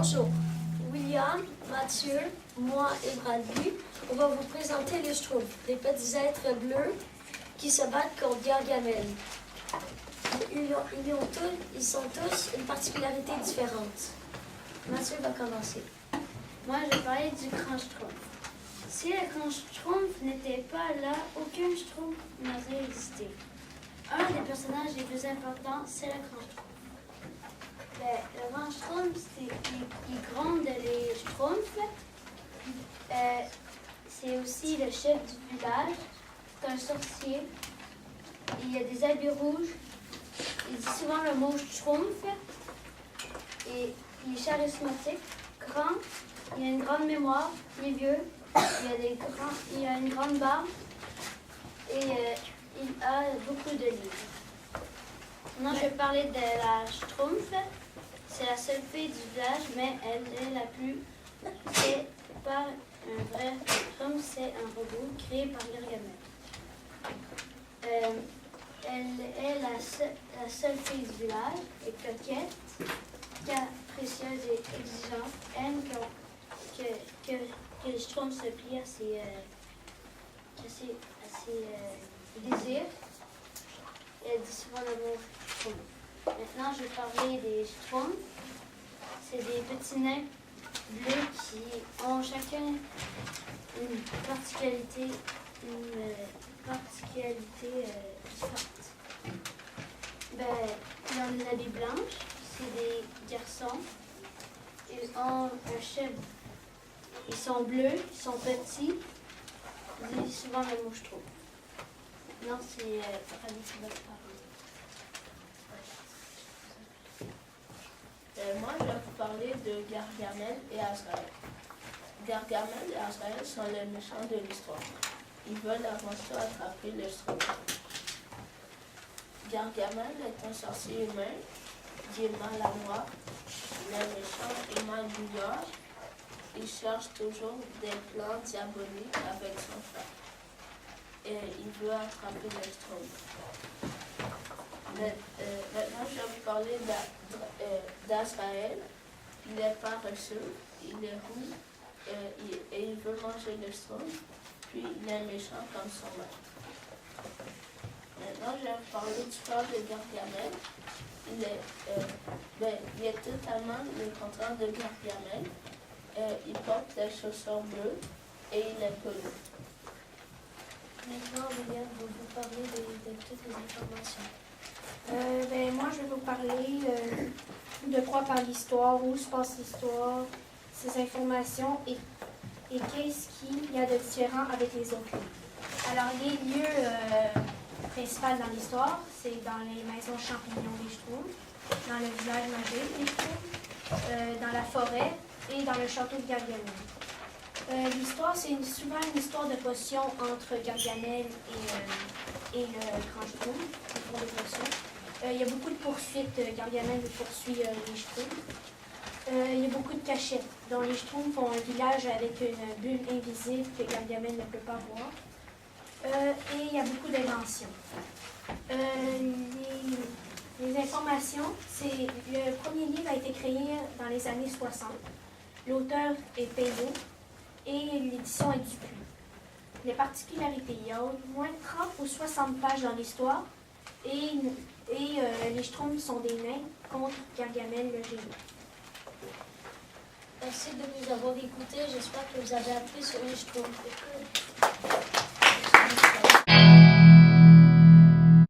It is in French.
Bonjour, William, Mathieu, moi et Bradley, on va vous présenter les Schtroumpfs, des petits êtres bleus qui se battent contre Gargamel. Ils sont tous une particularité différente. Mathieu va commencer. Moi, je vais parler du grand Schtroumpf. Si le grand Schtroumpf n'était pas là, aucun Schtroumpf n'aurait existé. Un des personnages les plus importants, c'est le grand Schtroumpf. Le grand Schtroumpf, il gronde les Schtroumpfs. C'est aussi le chef du village. C'est un sorcier. Il a des habits rouges. Il dit souvent le mot Schtroumpf. Et il est charismatique, grand. Il a une grande mémoire. Il est vieux. Il a une grande barbe. Et il a beaucoup de livres. Maintenant, je vais parler de la Schtroumpf. C'est la seule fille du village, mais elle est la plus... C'est pas un vrai Schtroumpf, c'est un robot créé par Gargamel. Elle est la seule fille du village, et coquette, capricieuse et exigeante. Aime que les Schtroumpfs se plient à ses désirs. Et elle dit souvent le mot Schtroumpf. Maintenant, je vais parler des Schtroumpfs. C'est des petits nains bleus qui ont chacun une particularité différente. Ils ont des habits blanches, c'est des garçons. Ils ont un chef. Ils sont bleus, ils sont petits. Ils disent souvent le mot Schtroumpf. Non, c'est Rani qui va te parler. Moi, je vais vous parler de Gargamel et Azraël. Gargamel et Azraël sont les méchants de l'histoire. Ils veulent avant tout attraper les Schtroumpfs. Gargamel est un sorcier humain qui est maladroit, il est méchant et manipulateur. Il cherche toujours des plans diaboliques avec son frère. Et il veut attraper les Schtroumpfs. Maintenant, je vais vous parler d'Azraël. Il est paresseux, il est roux et il veut manger les Schtroumpfs, puis il est méchant comme son maître. Maintenant, je vais vous parler du frère de Gargamel. Il est totalement le contraire de Gargamel. Il porte des chaussures bleues et il est poli. Maintenant, William va vous parler de toutes les informations. Moi, je vais vous parler de quoi parle l'histoire, où se passe l'histoire, ses informations et qu'est-ce qu'il y a de différent avec les autres livres. Alors, les lieux principaux dans l'histoire, c'est dans les maisons champignons des Schtroumpfs, dans le village magique des Schtroumpfs, dans la forêt et dans le château de Gargamel. L'histoire, c'est souvent une histoire de potions entre Gargamel et le grand Schtroumpf, ils font des potions. Il y a beaucoup de poursuites. Gargamel poursuit les Schtroumpfs. Il y a beaucoup de cachettes. Donc, les Schtroumpfs ont un village avec une bulle invisible que Gargamel ne peut pas voir. Et il y a beaucoup d'inventions. Les informations, le premier livre a été créé dans les années 60. L'auteur est Peyot et l'édition est Dupuis. Les particularités, il y a au moins 30 ou 60 pages dans l'histoire et les Schtroumpfs sont des nains contre Gargamel le géant. Merci de nous avoir écoutés. J'espère que vous avez appris sur les Schtroumpfs.